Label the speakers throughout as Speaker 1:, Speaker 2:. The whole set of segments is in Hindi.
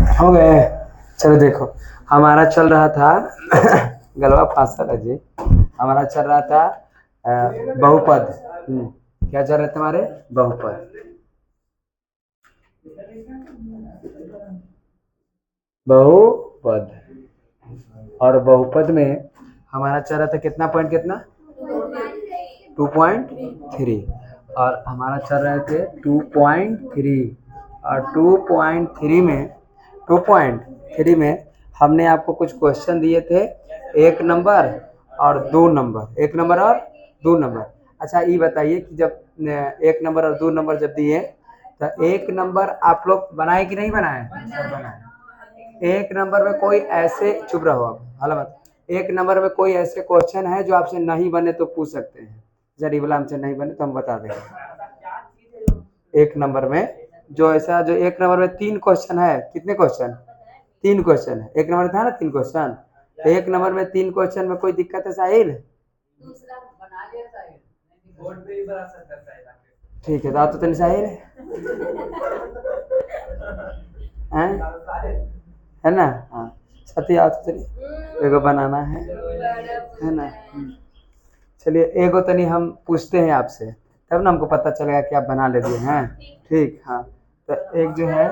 Speaker 1: हो गए। चलो देखो, हमारा चल रहा था गलवा फांसा है जी। हमारा चल रहा था बहुपद। क्या चल रहे थे हमारे? बहुपद। बहुपद और बहुपद में हमारा चल रहा था कितना पॉइंट, कितना 2.3 और हमारा चल रहे थे 2.3 और 2.3 में हमने आपको कुछ क्वेश्चन दिए थे, 1 नंबर और 2 नंबर, 1 नंबर और 2 नंबर। अच्छा ये बताइए कि जब 1 नंबर और 2 नंबर जब दिए तो 1 नंबर आप लोग बनाए कि नहीं बनाए? सब बनाए। 1 नंबर में कोई ऐसे, चुप रहो आप, हाला मत। 1 नंबर में कोई ऐसे क्वेश्चन है जो आपसे नहीं बने तो पूछ सकते हैं। जरी वाला हमसे नहीं बने तो हम बता देंगे। 1 नंबर में जो ऐसा, जो 1 नंबर में 3 क्वेश्चन है, कितने क्वेश्चन? 3 क्वेश्चन है। 1 नंबर था ना 3 क्वेश्चन, तो 1 नंबर में 3 क्वेश्चन में कोई दिक्कत है साहिल? ठीक है, तो आप तो साहिल है ना? हाँ सत्य, आप तो एगो बनाना है ना। चलिए एगो तनी हम पूछते हैं आपसे, तब ना हमको पता चलेगा कि आप बना लेते हैं। ठीक, हाँ। तो एक जो है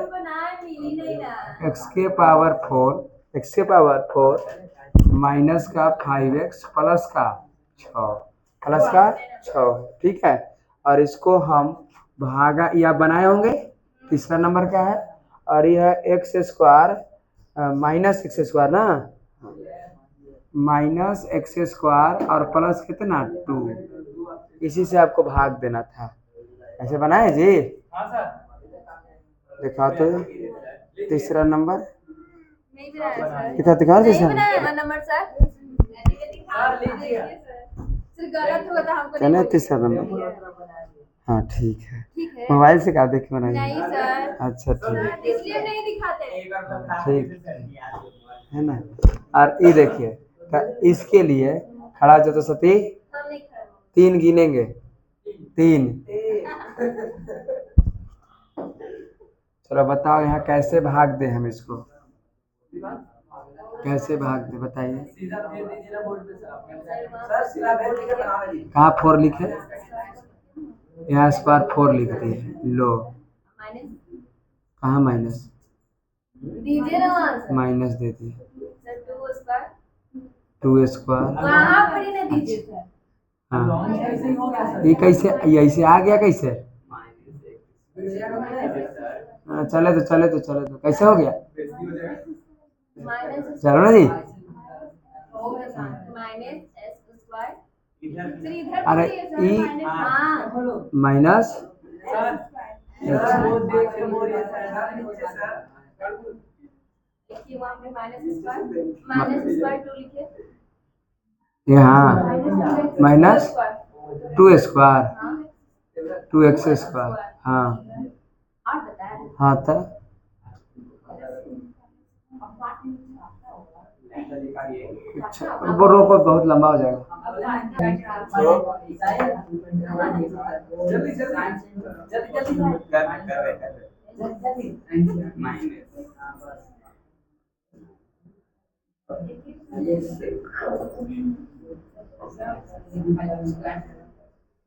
Speaker 1: एक्स के पावर 4 माइनस का 5x प्लस का 6 ठीक है। और इसको हम भागा या बनाए होंगे, तीसरा नंबर क्या है? और यह x square minus x square ना, माइनस एक्स स्क्वायर और प्लस कितना 2, इसी से आपको भाग देना था। ऐसे बनाए जी? दिखा तो तीसरा नंबर दिखा चले तीसरा नंबर। हाँ ठीक है, मोबाइल से क्या देख बनाइए? अच्छा ठीक है ना। और ये देखिए, इसके लिए खड़ा जो तो सती 3 गिनेंगे, 3। चलो बताओ यहाँ कैसे भाग दे हम इसको, कैसे भाग दे बताइए। कहाँ 4 लिखे? यहाँ स्क्वायर 4 लिख दिए, लो कहाँ माइनस? माइनस दे दिए 2 स्क्वायर। हाँ ये कैसे, ये ऐसे आ गया कैसे? चले तो कैसे हो गया? चलो ना जी। अरे ई माइनस यहाँ माइनस 2 स्क्वायर 2x स्क्वायर। हाँ हाँ तो अच्छा वो रोको, बहुत लंबा हो जाएगा।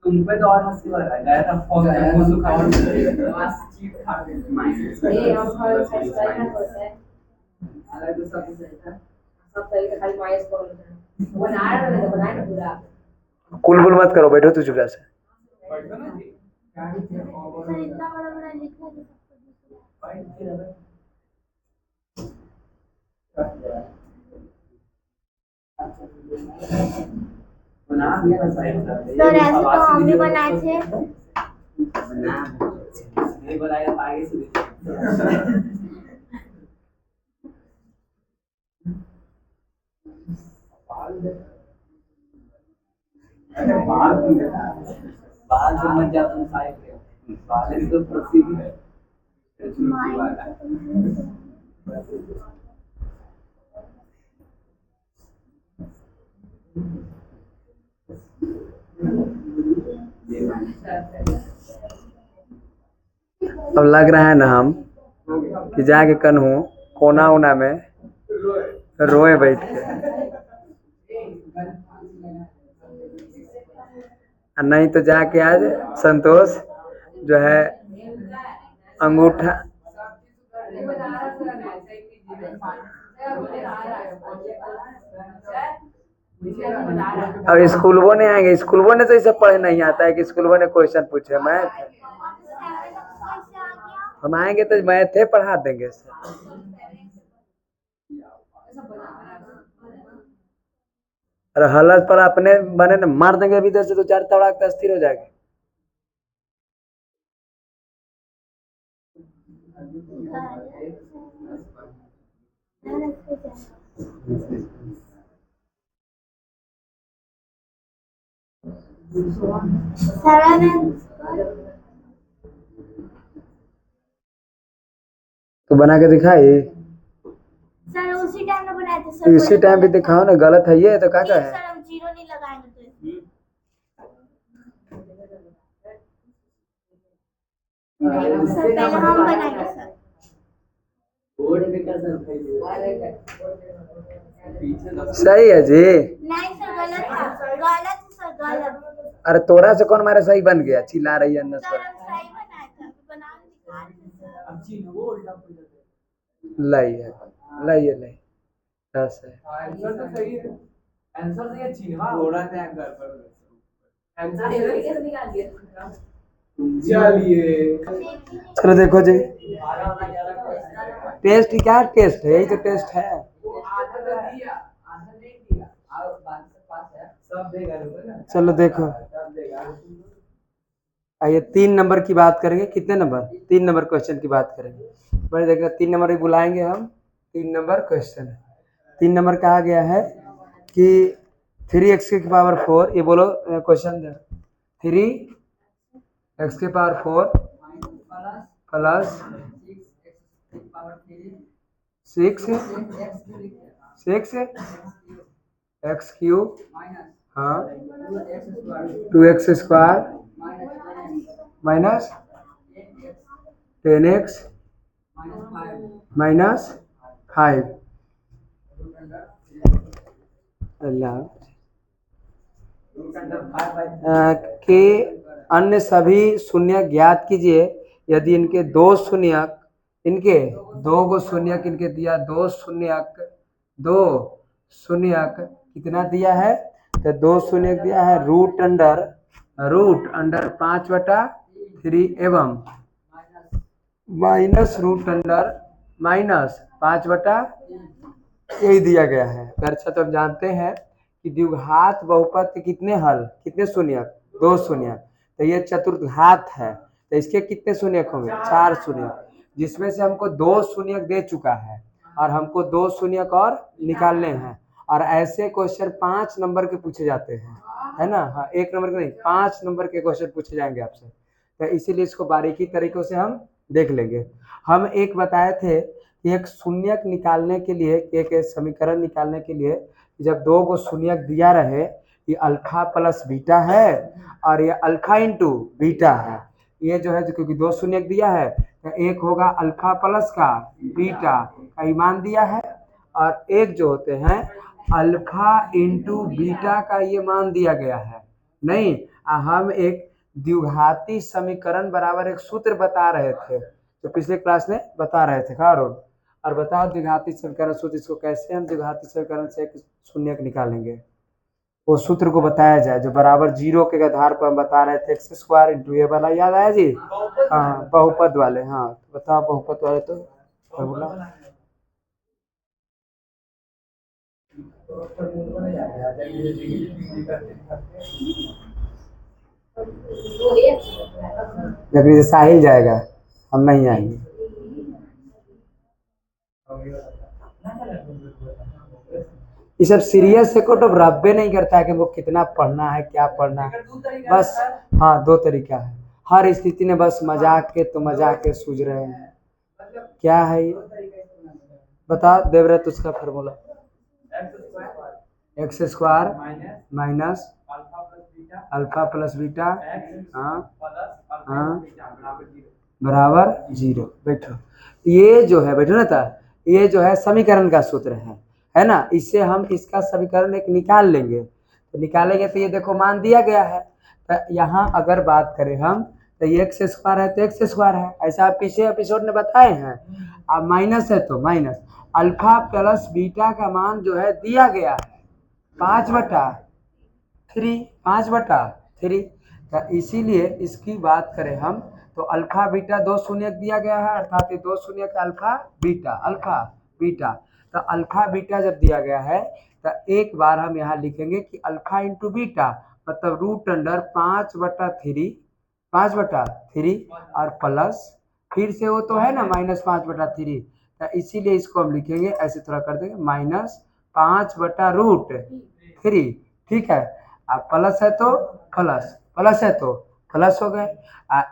Speaker 1: तुम पे तो और हंसी लग रहा है, गया था फोन कुल बुल मत करो, बैठो तू चुपचाप से।
Speaker 2: सर ऐसे तो हम भी बनाए थे।
Speaker 1: नहीं बनाया तो आगे से बाल जो मत जा तुम साइड बाल तो प्रसिद्ध है। अब लग रहा है ना हम कि जाके कन हो कोना उना में रोए बैठ के, और नहीं तो जाके आज संतोष जो है अंगूठा अब स्कूलों ने आएंगे, स्कूलों ने तो इसे पढ़े नहीं आता है कि स्कूलों ने क्वेश्चन पूछे। मैथ हम आएंगे तो मैथ है पढ़ा देंगे सर। और हालत पर अपने बने न मार देंगे अभी इधर से तो 4 तड़ाक स्थिर हो जाएगा। तो बना के दिखाई,
Speaker 2: सर उसी टाइम में बनाए थे सर।
Speaker 1: इसी टाइम पे दिखाओ ना, गलत है ये तो क्या है।
Speaker 2: सर हम जीरो नहीं लगाएंगे तो नहीं सर, पहले हम बनाएंगे सर।
Speaker 1: सही है जी।
Speaker 2: नहीं सर, गलत है, गलत है सर, गलत।
Speaker 1: अरे तोरा से कौन हमारा सही बन गया, चिल्ला रही है अंदर
Speaker 2: सर
Speaker 1: से।
Speaker 2: हम सही बनाए थे, अभी बना के दिखा रहे हैं
Speaker 1: लाइए लाइए लाइए, बस है।
Speaker 3: आंसर तो सही है, आंसर सही है, चिन्हवा थोड़ा सा गड़बड़ है। आंसर निकाल दिया चलिए।
Speaker 1: चलो देखो जी, टेस्ट क्या टेस्ट है, यही तो टेस्ट है। चलो देखो, आइए 3 नंबर की बात करेंगे। कितने नंबर? 3 नंबर क्वेश्चन की बात करेंगे। बड़े देखो 3 नंबर ही बुलाएंगे हम। 3 नंबर क्वेश्चन, 3 नंबर कहा गया है कि 3x की पावर 4, ये बोलो क्वेश्चन 3x की पावर 4 प्लस 6 x क्यूब, हाँ 2x square minus 10x minus 5। अल्लाह के अन्य सभी शून्य ज्ञात कीजिए यदि इनके दो शून्यक, इनके दो गो शून्यक इनके दिया, दो शून्यक कितना दिया है, तो 2 शून्यक दिया है रूट अंडर 5/3 एवं माइनस रूट अंडर माइनस 5/, यही दिया गया है। अच्छा तो हम जानते हैं कि द्विघात बहुपद के कितने हल, कितने शून्यक, 2 शून्यक, तो ये चतुर्घात है तो इसके कितने शून्यक होंगे, 4 शून्यक, जिसमें से हमको 2 शून्यक दे चुका है और हमको 2 शून्यक और निकालने हैं। और ऐसे क्वेश्चन 5 नंबर के पूछे जाते हैं, है ना। हाँ 1 नंबर के नहीं, 5 नंबर के क्वेश्चन पूछे जाएंगे आपसे, तो इसीलिए इसको बारीकी तरीकों से हम देख लेंगे। हम एक बताए थे कि एक शून्यक निकालने के लिए, एक समीकरण निकालने के लिए जब 2 को शून्यक दिया रहे, ये अल्फा प्लस बीटा है और ये अल्फा इंटू बीटा है, ये जो है क्योंकि 2 शून्यक दिया है तो एक होगा अल्फा प्लस का बीटा का मान दिया है, और एक जो होते हैं अल्फा इंटू बीटा का ये मान दिया गया है। नहीं, हम एक द्विघाती समीकरण बराबर एक सूत्र बता रहे थे, तो पिछले क्लास में बता रहे थे खारोन। और बताओ द्विघाती समीकरण सूत्र, इसको कैसे हम द्विघाती समीकरण से एक शून्यक निकालेंगे, वो सूत्र को बताया जाए जो बराबर 0 के आधार पर हम बता रहे थे, एक्स स्क्वायर इंटू ये वाला याद आया जी। हाँ बहुपद वाले, हाँ बताओ बहुपद वाले तो फॉर्मूला। लेकिन साहिल जाएगा, हम नहीं आएंगे। ये सब सीरियस से को तो रब्बे नहीं करता है कि वो कितना पढ़ना है, क्या पढ़ना है, बस हाँ 2 तरीका है हर स्थिति में, बस मजाक के सूझ रहे हैं। क्या है ये बता देवव्रत, उसका formula x square minus alpha plus beta, हाँ हाँ बराबर 0। बैठो, ये जो है बैठो ना था, ये जो है समीकरण का सूत्र है ना। इससे हम इसका समीकरण एक निकाल लेंगे, तो निकालेंगे तो ये देखो मान दिया गया है। तो यहाँ अगर बात करें हम तो ये एक्स स्क्वायर है तो एक्स स्क्वायर है, ऐसा आप पिछले एपिसोड में बताए हैं। अब माइनस है तो माइनस अल्फा प्लस बीटा का मान जो है दिया गया है 5/3, 5/3। तो इसीलिए इसकी बात करें हम तो अल्फा बीटा दो शून्य दिया गया है, अर्थात ये दो शून्य का अल्फा बीटा। तो अल्फा बीटा जब दिया गया है तो एक बार हम यहाँ लिखेंगे कि अल्फा इंटू बीटा मतलब रूट अंडर 5/3 और प्लस फिर से वो तो है ना -5/3। तो इसीलिए इसको हम लिखेंगे ऐसे थोड़ा कर देंगे -5/√3। ठीक है। अब प्लस है तो प्लस है तो प्लस हो गए।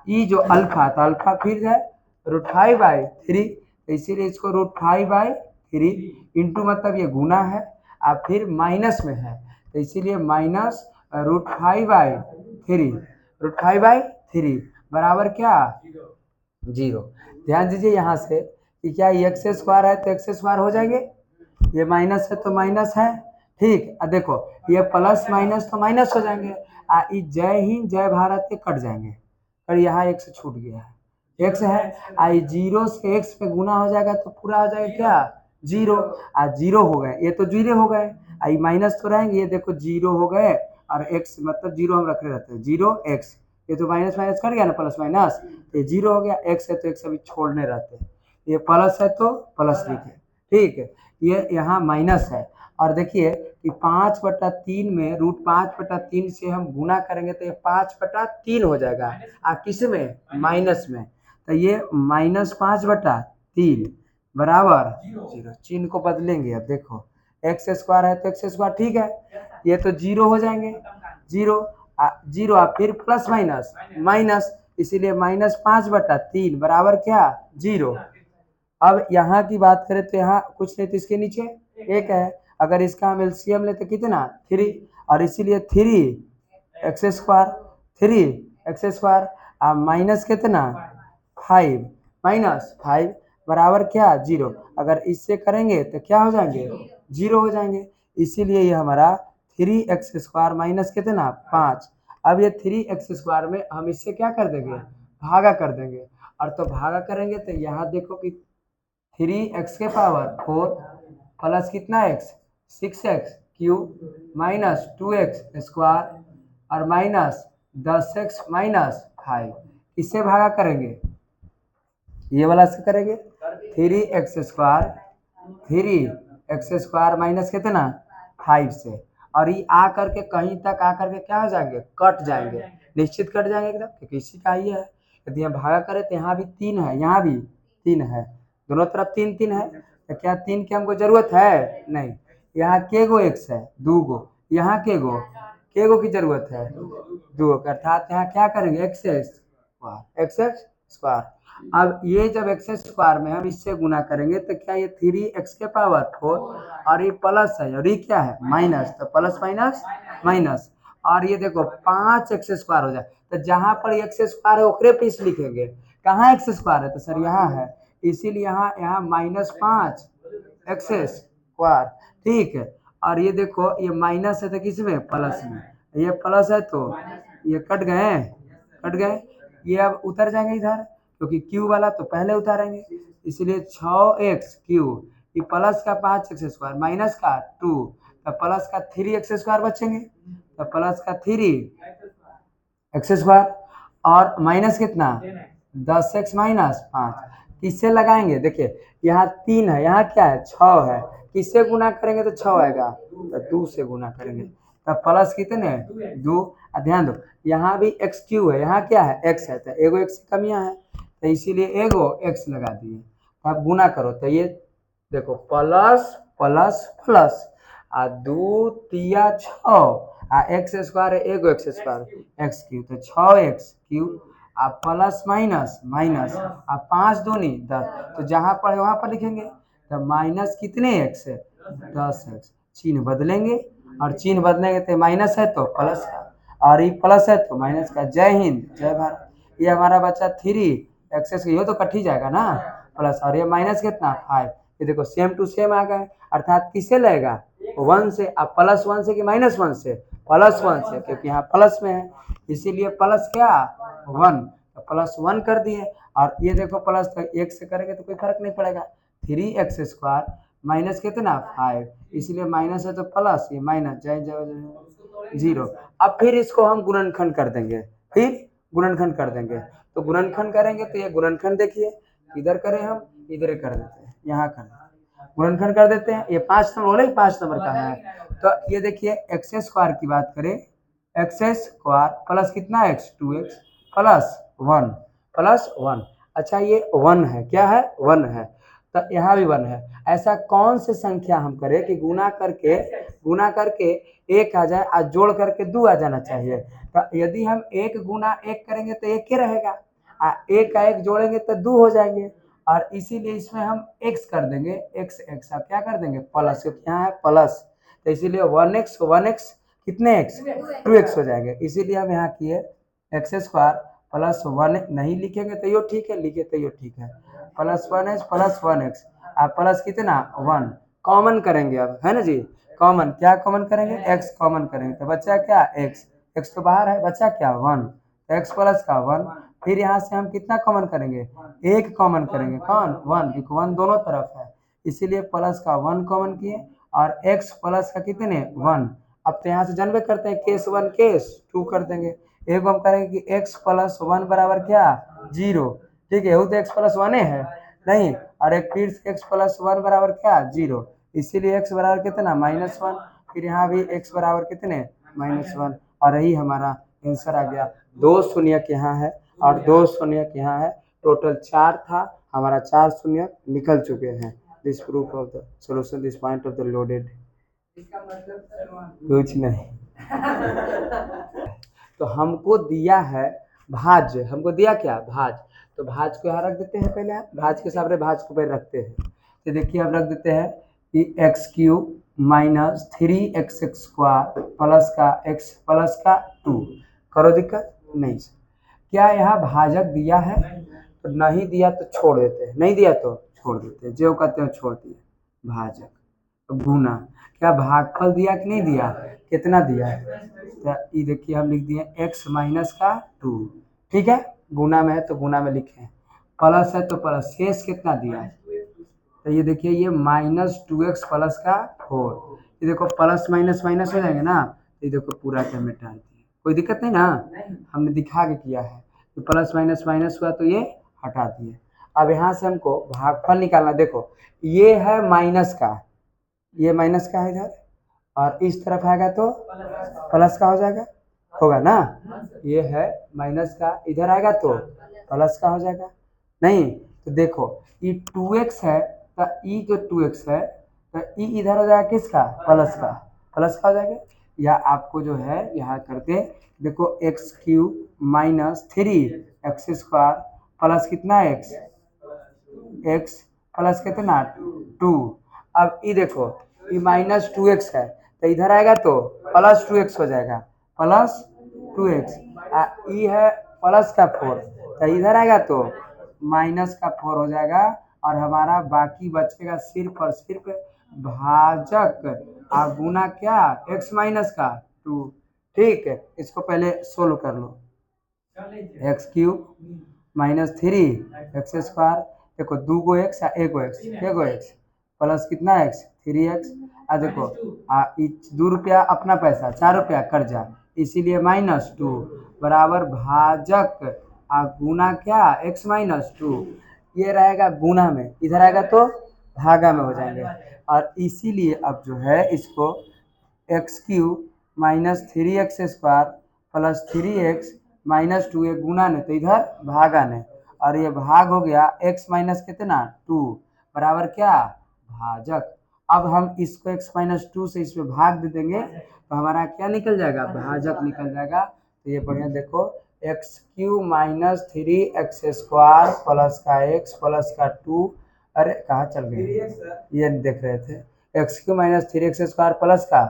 Speaker 1: ई जो अल्फा तो अल्फा फिर है √5/3, इसीलिए इसको √5/3 इंटू मतलब ये गुना है। अब फिर माइनस में है तो इसीलिए -√5/3 बराबर क्या 0। ध्यान दीजिए यहाँ से कि क्या ये एक्स स्क्वायर है तो एक्स स्क्वायर हो जाएंगे, ये माइनस है तो माइनस है। ठीक, अब देखो ये प्लस माइनस तो माइनस हो जाएंगे। जय हिंद जय भारत के कट जाएंगे और यहाँ एक्स छूट गया है, एक्स है। आई 0 से एक्स पे गुना हो जाएगा तो पूरा हो जाएगा क्या 0। 0 हो गए, ये तो 0 हो गए। आई माइनस तो रहेंगे, ये देखो 0 हो गए और एक्स मतलब 0 हम रखे रहते हैं 0x, ये तो माइनस माइनस कर गया ना प्लस माइनस, ये 0 हो गया। एक्स है तो एक्स अभी छोड़ने रहते हैं, ये प्लस है तो प्लस लिखे। ठीक है, ये यहाँ माइनस है। और देखिए कि 5/3 में √5/3 से हम गुना करेंगे तो ये 5/3 हो जाएगा। किस में माइनस में, तो ये -5/3 बराबर 0। चिन्ह को बदलेंगे। अब देखो एक्स स्क्वायर है तो एक्स स्क्वायर ठीक है, ये तो 0 हो जाएंगे 0 फिर प्लस माइनस माइनस, इसीलिए -5/3 बराबर क्या 0। अब यहाँ की बात करें तो यहाँ कुछ नहीं तो इसके नीचे एक है, अगर इसका हम एलसीएम लेते कितना 3, और इसीलिए 3x² माइनस कितना 5 बराबर क्या 0। अगर इससे करेंगे तो क्या हो जाएंगे 0 हो जाएंगे, इसीलिए ये हमारा 3x² माइनस कितना 5। अब ये 3x² में हम इससे क्या कर देंगे भागा कर देंगे, और तो भागा करेंगे तो यहाँ देखो कि 3x⁴ प्लस कितना x 6x³ माइनस 2x² और माइनस 10x माइनस 5, इससे भागा करेंगे ये वाला से करेंगे 3x² माइनस कितना 5 से, और ये आ करके कहीं तक आ करके क्या हो जाएंगे कट जाएंगे, निश्चित कट जाएंगे एकदम, क्योंकि इसी का ही है। यदि हम भागा करें तो यहाँ भी 3 है यहाँ भी 3 है, दोनों तरफ 3 है, तो क्या 3 की हमको जरूरत है नहीं। यहाँ के गो एक्स है 2 गो, यहाँ के गो की जरूरत है 2, अर्थात यहाँ क्या करेंगे x² अब ये जब x² में हम इससे गुना करेंगे तो क्या ये 3x⁴ और ये प्लस है और ये क्या है माइनस, तो प्लस माइनस माइनस, और ये देखो 5x² हो जाए, तो जहां पर x² है ओकरे पे इस लिखेंगे, कहाँ x² है तो सर यहाँ है, इसीलिए यहाँ -5x²। ठीक है, और ये देखो ये माइनस है तो किस में प्लस में, ये प्लस है तो ये कट गए, ये अब उतर जाएंगे इधर क्योंकि क्यू वाला तो पहले उतारेंगे, इसलिए 6x³ ये प्लस का 5x² माइनस का 2, तो प्लस का 3x² बचेंगे, तो प्लस का 3x² और माइनस कितना 10x माइनस 5, किससे लगाएंगे देखिए यहाँ 3 है यहाँ क्या है 6 है, किससे गुना करेंगे तो 6 आएगा, तो 2 से गुना करेंगे तब प्लस कितने 2। ध्यान दो यहाँ भी x³ है यहाँ क्या है x है, तो एगो x की कमियां है तो इसीलिए एगो x लगा दिए। अब गुना करो तो ये देखो प्लस प्लस प्लस 2 तिया 6 x² एगो x² x³ तो 6x³ प्लस माइनस माइनस 5 दूनी 10, तो जहां पर वहां पर लिखेंगे तो माइनस कितने x है 10x, चिन्ह बदलेंगे और चिन्ह बदलेंगे तो माइनस है तो प्लस का और ये प्लस है तो माइनस का। जय हिंद जय भारत। ये हमारा बच्चा 3x ये तो कट ही जाएगा ना प्लस, और ये माइनस कितना 5, ये देखो सेम टू सेम आ गए, अर्थात किससे लगेगा 1 से। अब +1 से कि -1 से, +1 से, क्योंकि यहाँ प्लस में है इसीलिए प्लस क्या 1, तो +1 कर दिए। और ये देखो प्लस तो 1 से करेंगे तो कोई फर्क नहीं पड़ेगा। 3x² माइनस कितना 5, इसलिए माइनस है तो प्लस, ये माइनस जाए 0। अब फिर इसको हम गुणनखंड कर देंगे, फिर गुणनखंड कर देंगे। तो गुणनखंड करेंगे तो ये गुणनखंड देखिए इधर करें हम, इधर कर देते हैं, यहाँ कर देते हैं, गुणनखंड कर देते हैं। ये 5 नंबर बोले 5 नंबर का है, तो ये देखिए x² की बात करें, x² प्लस कितना x 2x प्लस 1। अच्छा ये 1 है, क्या है 1 है, तो यहाँ भी 1 है। ऐसा कौन से संख्या हम करें कि गुना करके 1 आ जाए और जोड़ करके 2 आ जाना चाहिए। तो यदि हम 1 गुना 1 करेंगे तो 1 ही रहेगा, 1 का 1 जोड़ेंगे तो 2 हो जाएंगे, और इसीलिए इसमें हम x कर देंगे, x अब क्या कर देंगे प्लस, क्योंकि यहाँ है प्लस, तो इसीलिए 1x कितने x 2x हो जाएंगे। इसीलिए हम यहाँ किए x² प्लस 1 नहीं लिखेंगे तो यो ठीक है, लिखे तो यो ठीक है, +1x प्लस 1x, आप प्लस कितना 1 कॉमन करेंगे अब, है ना जी, कॉमन क्या कॉमन करेंगे x कॉमन करेंगे तो बच्चा क्या x तो बाहर है, बच्चा क्या 1, तो x प्लस का 1। फिर यहाँ से हम कितना कॉमन करेंगे 1 कॉमन करेंगे, कौन 1, क्योंकि 1 दोनों तरफ है, इसीलिए प्लस का 1 कॉमन किए, और x प्लस का कितने 1। अब तो यहाँ से जानबे करते हैं केस 1 केस 2 कर देंगे। एक हम करेंगे कि x प्लस 1 बराबर क्या 0, ठीक है, वो तो x प्लस 1 है नहीं, और एक फिर x प्लस 1 बराबर क्या 0, इसीलिए x बराबर कितना -1, फिर यहाँ भी x बराबर कितने -1, और यही हमारा आंसर आ गया। 2 शून्य यहाँ है और 2 शून्य यहाँ है, टोटल 4 था, हमारा 4 शून्य निकल चुके हैं। This proof of the solution, this point of the loaded,
Speaker 3: इसका मतलब
Speaker 1: कुछ नहीं। तो हमको दिया है भाज्य, हमको दिया क्या भाज, तो भाज को यहाँ रख देते हैं, पहले आप भाज के सामने भाज को पहले रखते हैं, तो देखिए हम रख देते हैं कि x³ माइनस 3x² प्लस का x प्लस का 2, करो दिक्कत नहीं। क्या यहाँ भाजक दिया है, तो नहीं दिया तो छोड़ देते हैं, नहीं दिया तो छोड़ देते हैं, जो कहते हैं छोड़ दिए भाजक। तो गुना क्या भागफल दिया कि नहीं दिया, कितना दिया है, तो ये देखिए हम लिख दिए x माइनस का 2, ठीक है, गुना में है तो गुना में लिखे, प्लस है तो प्लस, शेष कितना दिया है, तो ये देखिए ये -2x प्लस का 4, ये देखो प्लस माइनस माइनस हो जाएंगे ना, तो ये देखो पूरा क्या मिटा दिए, कोई दिक्कत नहीं ना, हमने दिखा के किया है कि प्लस माइनस माइनस हुआ तो ये हटा दिए। अब यहाँ से हमको भागफल निकालना, देखो ये है माइनस का, ये माइनस का है इधर, और इस तरफ आएगा तो प्लस का हो जाएगा, होगा ना, ये है माइनस का, इधर आएगा तो प्लस का हो जाएगा, नहीं तो देखो ये 2x है, तो ई जो 2x है तो ई इधर हो जाएगा किसका प्लस का हो जाएगा, या आपको जो है यहाँ करके देखो x³ माइनस 3x² प्लस कितना x प्लस कितना 2। अब ये देखो ये -2x है तो इधर आएगा तो +2x हो जाएगा, +2x, ये है प्लस का 4 तो इधर आएगा तो माइनस का 4 हो जाएगा, और हमारा बाकी बचेगा सिर्फ और सिर्फ भाजक और गुना क्या x माइनस का 2, ठीक है, इसको पहले सोल्व कर लो, x³ माइनस 3x², देखो 2 को x 1 को x प्लस कितना x 3x, देखो 2 रुपया अपना पैसा, 4 रुपया कर्जा, इसीलिए -2 बराबर भाजक गुना क्या x -2, ये रहेगा गुना में, इधर आएगा तो भागा में हो जाएंगे, और इसीलिए अब जो है इसको x³ minus 3x² plus 3x -2 ये गुना ने तो इधर भागा ने, और ये भाग हो गया x माइनस कितना 2 बराबर क्या भाजक। अब हम इसको x -2 से इसमें भाग दे देंगे तो हमारा क्या निकल जाएगा भाजक निकल जाएगा। तो ये बढ़िया देखो x³ माइनस 3x² प्लस का x प्लस का 2, अरे कहाँ चल गए ये देख रहे थे, x³ माइनस 3x² प्लस का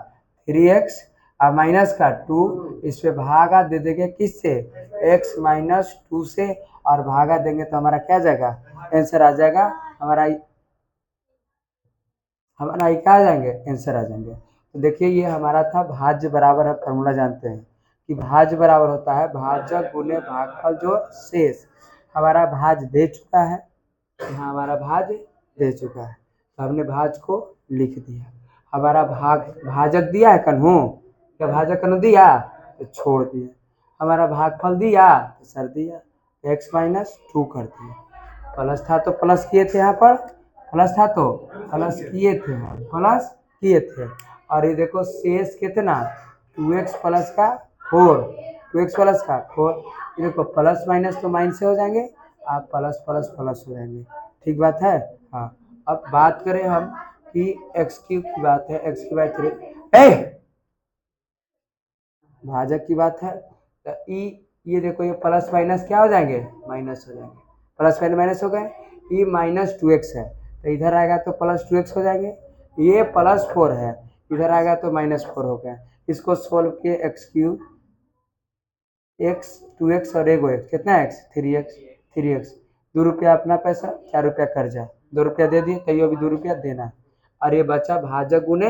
Speaker 1: 3x और माइनस का 2, इस पे भागा दे देंगे किससे x -2 से, और भागा देंगे तो हमारा क्या जाएगा आंसर आ जाएगा हमारा हमारा ये क्या आ जाएंगे, आंसर आ जाएंगे। तो देखिए ये हमारा था भाज्य बराबर, हम फॉर्मूला जानते हैं कि भाज्य बराबर होता है भाजक गुने भागफल जो शेष। हमारा भाज्य दे चुका है, यहाँ हमारा भाज्य दे चुका है तो हमने भाज्य को लिख दिया। हमारा भाजक दिया है कन्हू, क्या भाजक कन्हू दिया तो छोड़ दिया। हमारा भागफल दिया तो सर दिया, x-2 कर दिया। प्लस था तो प्लस किए थे, यहाँ पर प्लस था तो प्लस किए थे, प्लस किए थे। और ये देखो शेष कितना 2x प्लस का 4, 2x प्लस का 4। ये देखो प्लस माइनस तो माइनस से हो जाएंगे, आप प्लस प्लस प्लस हो जाएंगे। ठीक बात है। हाँ अब बात करें हम कि एक्स क्यूब की बात है, एक्स की बात करें भाजक की बात है तो ये देखो ये प्लस माइनस क्या हो जाएंगे, माइनस हो जाएंगे। प्लस माइनस हो गए, ये -2x है तो इधर आएगा तो +2x हो जाएंगे। ये +4 है, इधर आएगा तो -4 हो गया। इसको सोल्व किए एक्स क्यूब, x 2x और एगो x कितना x 3x 2 रुपया अपना पैसा, 4 रुपया कर्जा, 2 रुपया दे दिए तैयो भी 2 रुपया देना। और ये बचा भाजक गुने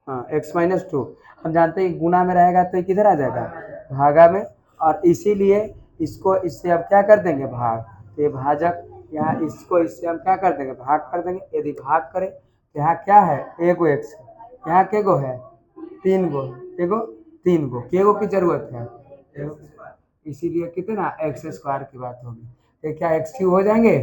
Speaker 1: हाँ x-2। हम जानते हैं गुना में रहेगा तो किधर आ जाएगा, भागा में। और इसीलिए इसको इससे अब क्या कर देंगे, भाग। तो ये भाजक यहाँ इसको इससे हम क्या कर देंगे, भाग कर देंगे। यदि भाग करें तो यहाँ क्या है, एगो x है, यहाँ के गो है 3 गो, एगो 3 गो, के गो की जरूरत है, इसीलिए कितना x² की बात होगी। तो क्या x³ हो जाएंगे।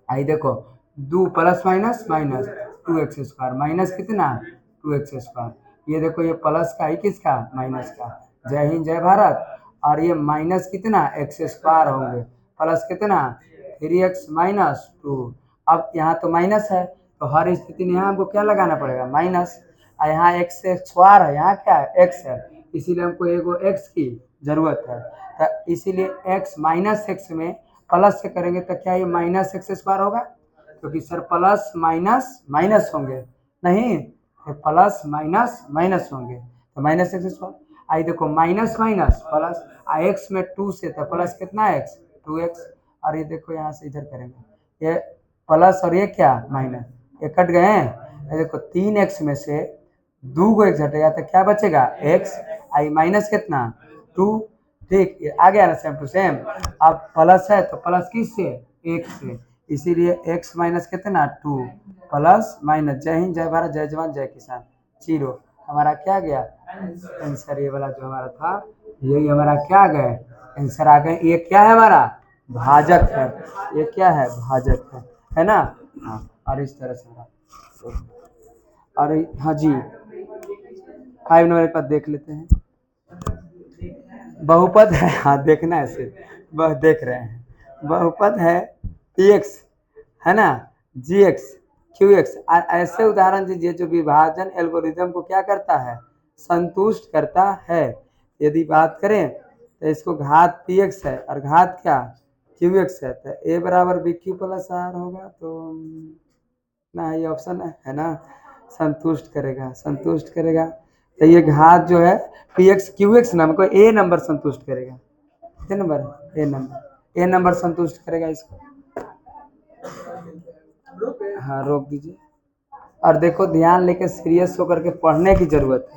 Speaker 1: आई देखो 2 plus minus minus 2x² minus कितना 2x²। ये देखो ये प्लस का ही किसका, माइनस का। जय हिंद जय भारत। और ये माइनस कितना x² होंगे, प्लस कितना 3x-2। अब यहाँ तो माइनस है तो हर स्थिति में यहाँ हमको क्या लगाना पड़ेगा, माइनस। और यहाँ x² है, यहाँ क्या है x है, इसीलिए हमको एगो x की जरूरत है। तो इसीलिए x -x में प्लस से करेंगे तो क्या ये -x² होगा, क्योंकि सर प्लस माइनस माइनस होंगे, नहीं प्लस माइनस माइनस होंगे तो -x²। आई देखो माइनस माइनस प्लस, x में 2 से तो प्लस कितना x 2x। और ये देखो यहाँ से इधर करेंगे, ये प्लस और ये क्या माइनस, ये कट गए हैं। ये देखो 3x में से 2 को x हटेगा तो क्या बचेगा x, आई माइनस कितना 2। ठीक ये आ गया ना, सेम टू सेम। अब प्लस है तो प्लस किस से, 1 से, इसीलिए x माइनस कितना 2 प्लस माइनस। जय हिंद जय भारत जय जवान जय किसान, 0। हमारा क्या गया आंसर, ये वाला जो हमारा था यही हमारा क्या गए आंसर आ गए। ये क्या है हमारा भाजक है, ये क्या है भाजक है ना। हाँ और इस तरह से और हाँ जी 5 नंबर पर देख लेते हैं। बहुपद है, हाँ देखना है सिर्फ, बस देख रहे हैं। बहुपद है px है ना, gx qx। ऐसे उदाहरण दीजिए जो विभाजन एल्गोरिदम को क्या करता है, संतुष्ट करता है। यदि बात करें तो इसको घात px है और घात क्या qx है, तो a बराबर bq प्लस r होगा। तो ना ये ऑप्शन है ना, संतुष्ट करेगा, संतुष्ट करेगा। तो ये घात जो है px qx नाम को a नंबर संतुष्ट करेगा, कितने नंबर ए नंबर संतुष्ट करेगा इसको। हाँ रोक दीजिए। और देखो ध्यान लेके सीरियस होकर के पढ़ने की जरूरत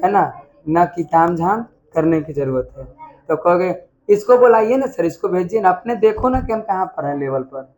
Speaker 1: है ना, ना कि तामझाम करने की जरूरत है। तो कहोगे इसको बुलाइए ना सर, इसको भेजिए ना, अपने देखो ना कि हम कहाँ पर हैं लेवल पर।